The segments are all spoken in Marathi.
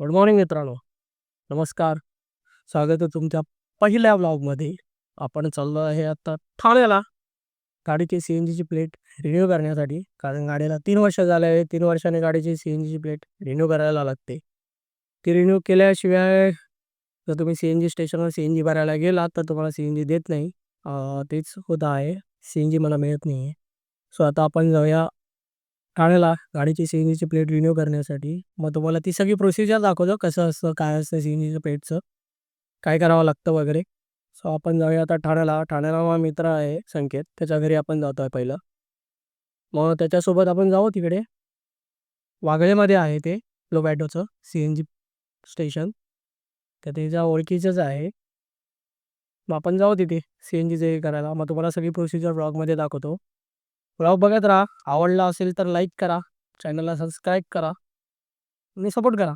गुड मॉर्निंग मित्रांनो. नमस्कार. स्वागत आहे तुमच्या पहिल्या व्लॉगमध्ये. आपण चाललो आहे आता ठाण्याला गाडीची CNGची प्लेट रिन्यू करण्यासाठी. कारण गाडीला 3 वर्ष झाले आहे. 3 वर्षांनी गाडीची CNGची प्लेट रिन्यू करायला लागते. ती रिन्यू केल्याशिवाय जर तुम्ही CNG स्टेशनवर CNG भरायला गेलात तर तुम्हाला CNG देत नाही. तेच होत आहे. CNG मला मिळत नाही आहे. सो आता आपण जाऊया ठाण्याला गाडीची CNGची प्लेट रिन्यू करण्यासाठी. मग तुम्हाला ती सगळी प्रोसिजर दाखवतो, कसं असतं, काय असतं CNGच्या प्लेटचं, काय करावं लागतं वगैरे. सो आपण जाऊया आता ठाण्याला. ठाण्याला माझा मित्र आहे संकेत, त्याच्या घरी आपण जातो आहे पहिलं. मग त्याच्यासोबत आपण जाऊ तिकडे. वागळेमध्ये आहे ते लोबॅटोचं CNG स्टेशन. तर त्याच्या ओळखीचंच आहे. मग आपण जाऊ तिथे CNGचं हे करायला. मग तुम्हाला सगळी प्रोसिजर व्लॉगमध्ये दाखवतो. व्लॉग बघत राहा. आवडला असेल तर लाईक करा, चॅनलला सबस्क्राईब करा आणि सपोर्ट करा.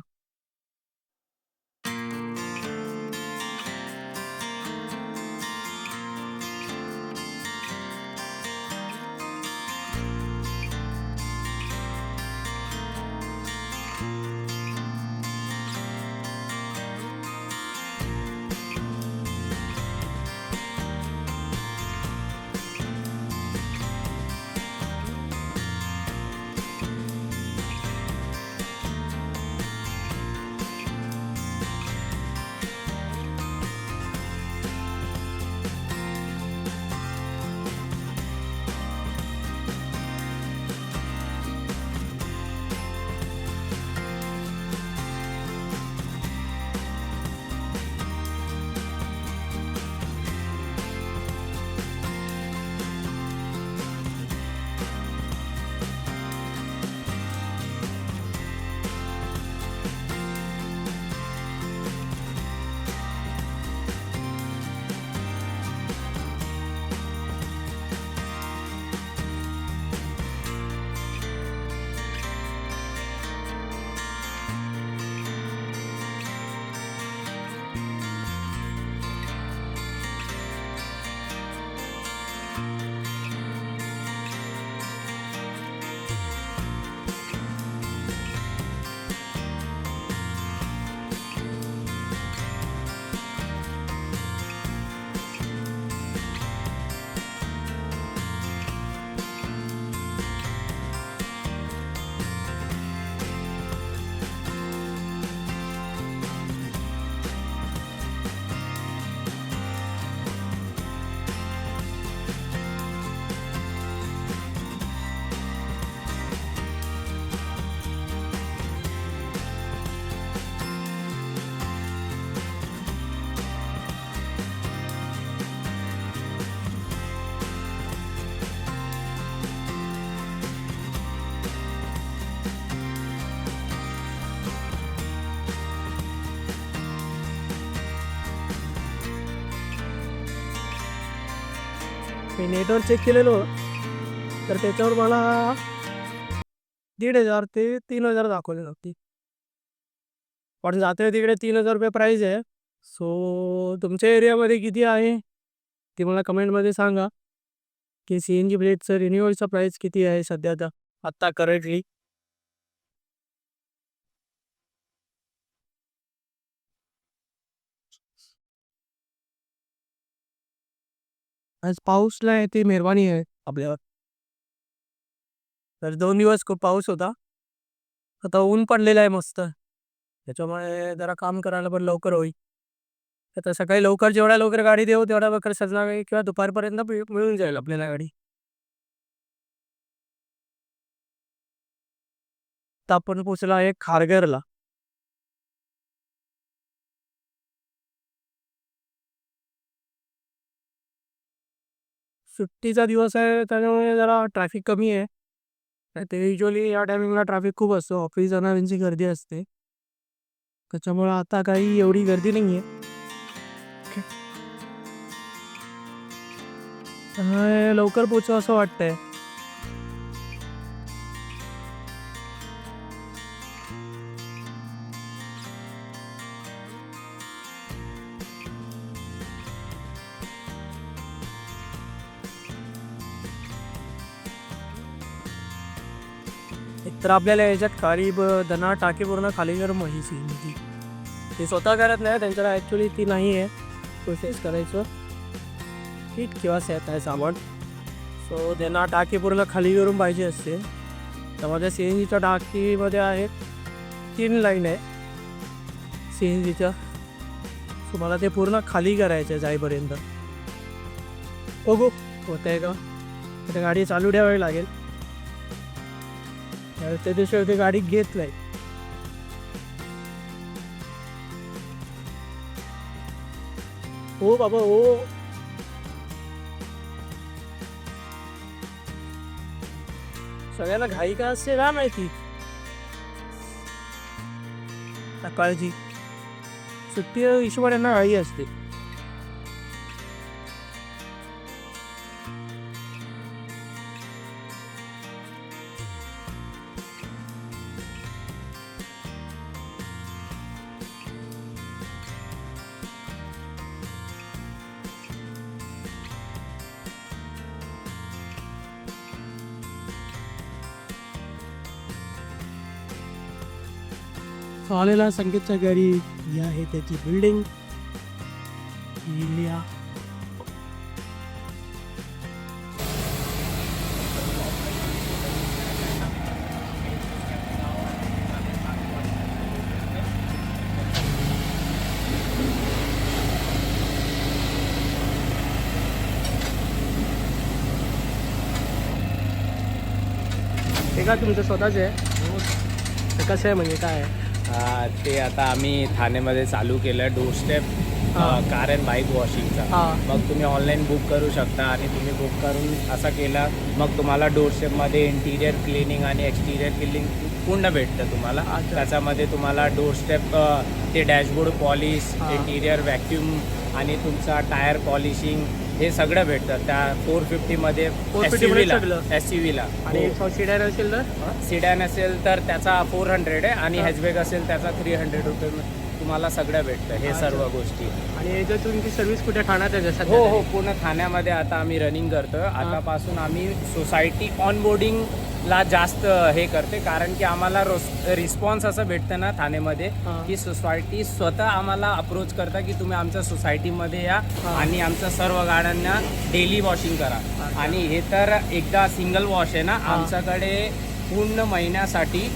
मी नेटवर चेक केलेलं तर त्याच्यावर मला 1,500 ते 3,000 दाखवलेलं होती. पण जाते तिकडे ₹3,000 प्राईज आहे. सो तुमच्या एरियामध्ये किती आहे ते मला कमेंटमध्ये सांगा, की CNG प्लेटचं रिन्युअलचा प्राईस किती आहे सध्या तर आत्ता करंटली. आज पाऊस नाही, ती मेहरबानी आहे आपल्यावर. तर 2 दिवस खूप पाऊस होता. आता ऊन पडलेलं आहे मस्त. त्याच्यामुळे जरा काम करायला पण लवकर होईल. आता सकाळी लवकर, जेवढ्या लवकर गाडी देऊ तेवढ्या लवकर संध्याकाळी किंवा दुपारपर्यंत मिळून जाईल आपल्याला गाडी. आता आपण पोहोचलो आहे खारघरला. सुट्टीचा दिवस आहे त्याच्यामुळे जरा ट्रॅफिक कमी आहे. नाहीतर युजुअली या टायमिंगला ट्रॅफिक खूप असतो. ऑफिस जाणाऱ्यांची गर्दी असते. त्याच्यामुळे आता काही एवढी गर्दी नाही आहे. त्यामुळे लवकर पोहोचू असं वाटतंय. तर आपल्याला याच्यात खाली दना टाकी पूर्ण खाली करून ही CNG ते स्वतः करत नाही, त्यांच्याला ॲक्च्युली ती नाही आहे प्रोसेस करायचं किट किंवा सेट आहे सामान. सो त्यांना टाकी पूर्ण खाली करून पाहिजे असते. तर माझ्या CNGच्या टाकीमध्ये आहेत 3 लाईन आहे CNGच्या. सो मला ते पूर्ण खाली करायचं आहे जाईपर्यंत. बघू होतं आहे का. तर गाडी चालू ठेवावी लागेल, त्याच्याशिवाय ते गाडी घेत नाही. हो बाबा हो. सगळ्यांना घाई का असते का माहिती. सकाळची सुट्टी हिशोबाने घाई असते. आलेला संकेतच्या घरी ही आहे त्याची बिल्डिंग इंडिया. ते का तुमचं स्वतःच आहे? ते कसं आहे म्हणजे काय आहे? ते आता आम्ही ठाण्यामध्ये चालू केलं doorstep car and bike वॉशिंगचा. मग तुम्ही ऑनलाईन बुक करू शकता आणि तुम्ही बुक करून असा केला मग तुम्हाला डोर स्टेपमध्ये इंटिरियर क्लिनिंग आणि एक्सटिरियर क्लिनिंग पूर्ण भेटतं तुम्हाला. त्याच्यामध्ये तुम्हाला डोर स्टेप ते डॅशबोर्ड पॉलिश, इंटिरियर व्हॅक्यूम आणि तुमचा टायर पॉलिशिंग हे सगळं भेटतं त्या 450मध्ये. SUV ला. आणि सिडॅन असेल तर सिडॅन असेल तर त्याचा 400 आहे आणि हॅचबॅक असेल त्याचा 300 रुपये तुम्हाला सगळं भेटतं हे सर्व गोष्टी. आणि याच्यात तुमची सर्व्हिस कुठे ठाण्यात आहे जसं? हो पूर्ण ठाण्यामध्ये आता आम्ही रनिंग करतो. आतापासून आम्ही सोसायटी ऑनबोर्डिंगला जास्त हे करते कारण की आम्हाला रिस्पॉन्स असं भेटतं ना ठाण्यामध्ये की सोसायटी स्वतः आम्हाला अप्रोच करता की तुम्ही आमच्या सोसायटीमध्ये या आणि आमच्या सर्व गाड्यांना डेली वॉशिंग करा. आणि हे तर एकदा सिंगल वॉश आहे ना, आमच्याकडे पूर्ण महिन्यासाठी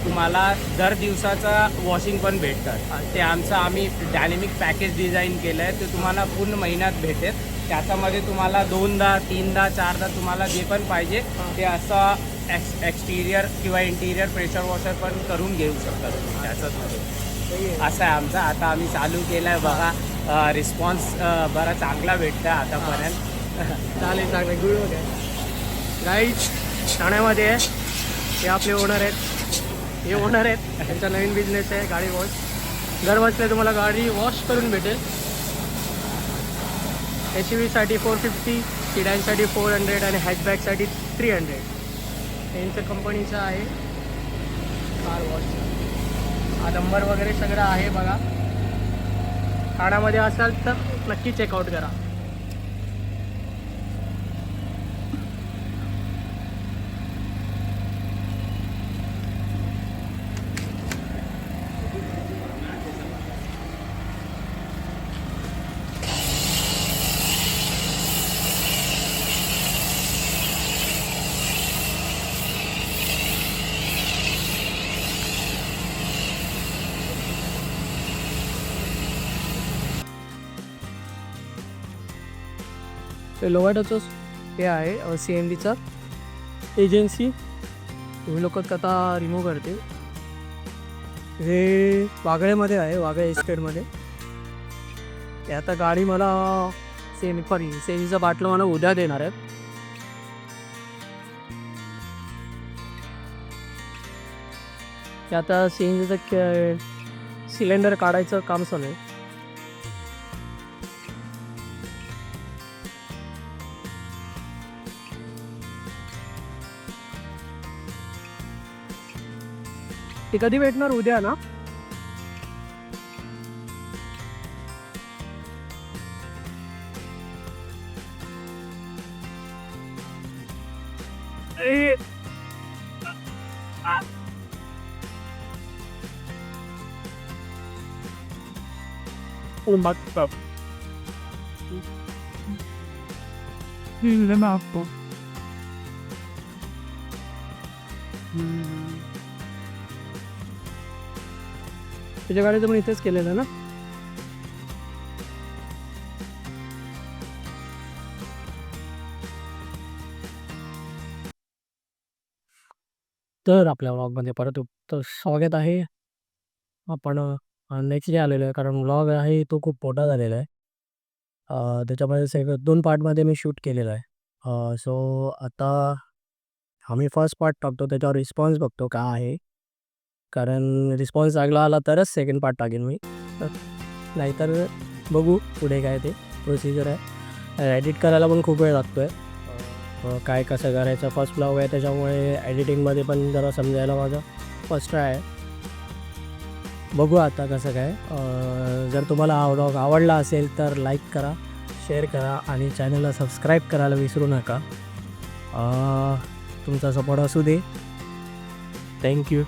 तुम्हाला दर दिवसाचा वॉशिंग पण भेटतात. ते आमचं आम्ही डायनेमिक पॅकेज डिझाईन केलं आहे, ते तुम्हाला पूर्ण महिन्यात भेटेल. त्याच्यामध्ये तुम्हाला 2दा 3दा 4दा तुम्हाला जे पण पाहिजे ते असं एक्सटिरियर किंवा इंटिरियर प्रेशर वॉशर पण करून घेऊ शकता तुम्ही त्याच्यामध्ये. असं आहे आमचं. आता आम्ही चालू केलं आहे बघा. रिस्पॉन्स बरा चांगला भेटतं आतापर्यंत. चालेल चांगलं गुड वगैरे. गाईज ठाण्यामध्ये आहे, हे आपले ओनर आहेत. हे ओनर आहेत, त्यांचा नवीन बिझनेस आहे गाडी वॉश. घर बसल्या तुम्हाला गाडी वॉश करून भेटेल. SUVसाठी 450, सिडॅनसाठी 400 आणि हॅचबॅकसाठी 300. त्यांचं कंपनीचं आहे कार वॉश. हा नंबर वगैरे सगळं आहे बघा. ठाण्यामध्ये असाल तर नक्की चेकआउट करा. ते लोवाटाचं हे आहे CNGचा एजन्सी. तुम्ही लोक आता रिमूव्ह करते. हे वागळेमध्ये आहे, वागळे एस्टेटमध्ये. ते आता गाडी मला CNGचा बाटलं मला उद्या देणार आहेत. ते आता CNGचं सिलेंडर काढायचं काम चालू आहे. ते कधी भेटणार? उद्या ना? तुझ्या गाडीचं पण इथेच केलेलं ना. तर आपल्या व्लॉगमध्ये परत स्वागत आहे. आपण नेक्स्ट डे आलेलो आहे कारण व्लॉग आहे तो खूप मोठा झालेला आहे. त्याच्यामध्ये 2 पार्टमध्ये मी शूट केलेलं आहे. सो आता आम्ही फर्स्ट पार्ट टाकतो त्याच्यावर रिस्पॉन्स बघतो काय आहे. कारण रिस्पॉन्स चांगला आला तरच सेकंड पार्ट टाकेन मी. नाहीतर बघू पुढे काय ते प्रोसिजर आहे. एडिट करायला पण खूप वेळ लागतो आहे. काय कसं करायचं फर्स्ट व्लॉग आहे त्याच्यामुळे एडिटिंगमध्ये पण जरा समजायला माझा फर्स्ट ट्राय आहे. बघू आता कसं काय. जर तुम्हाला हा व्लॉग आवडला असेल तर लाईक करा, शेअर करा आणि चॅनलला सबस्क्राईब करायला विसरू नका. तुमचा सपोर्ट असू दे. थँक्यू.